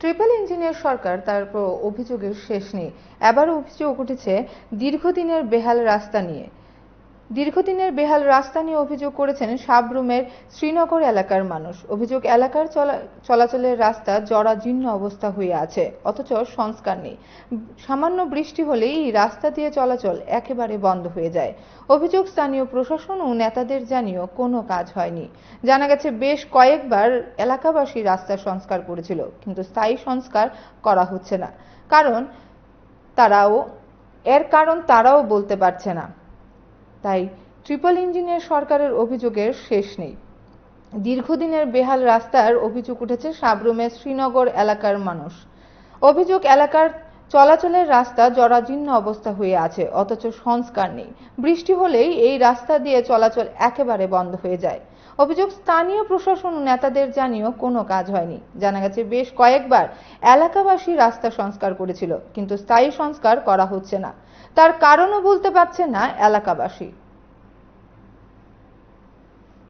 Triple ইঞ্জিনের সরকার তার অভিযোগের শেষ নেই। এবার অভিযোগ উঠেছে দীর্ঘদিনের বেহাল রাস্তা নিয়ে অভিযোগ করেছেন সাবরুমের শ্রীনগর এলাকার মানুষ। অভিযোগ, এলাকার চলাচলের রাস্তা জরাজীর্ণ অবস্থা হয়ে আছে, অথচ সংস্কার নেই। সামান্য বৃষ্টি হলেই এই রাস্তা দিয়ে চলাচল একেবারে বন্ধ হয়ে যায়। অভিযোগ, স্থানীয় প্রশাসন ও নেতাদের জানিয়েও কোনো কাজ হয়নি। জানা গেছে, বেশ কয়েকবার এলাকাবাসী রাস্তা সংস্কার করেছিল, কিন্তু স্থায়ী সংস্কার করা হচ্ছে না। কারণ তারাও বলতে পারছে না। তাই ট্রিপল ইঞ্জিনের সরকারের অভিযোগের শেষ নেই। দীর্ঘদিনের বেহাল রাস্তার অভিযোগ উঠেছে সাবরুমের শ্রীনগর এলাকার মানুষ। অভিযোগ, এলাকার চলাচলের রাস্তা জরাজীর্ণ অবস্থা হয়ে আছে, অথচ সংস্কার নেই। বৃষ্টি হলেই এই রাস্তা দিয়ে চলাচল একেবারে বন্ধ হয়ে যায়। অভিযোগ, স্থানীয় প্রশাসন ও নেতাদের জানিয়েও কোনো কাজ হয়নি। জানা গেছে, বেশ কয়েকবার এলাকাবাসী রাস্তা সংস্কার করেছিল, কিন্তু স্থায়ী সংস্কার করা হচ্ছে না। তার কারণও বলতে পারছে না এলাকাবাসী।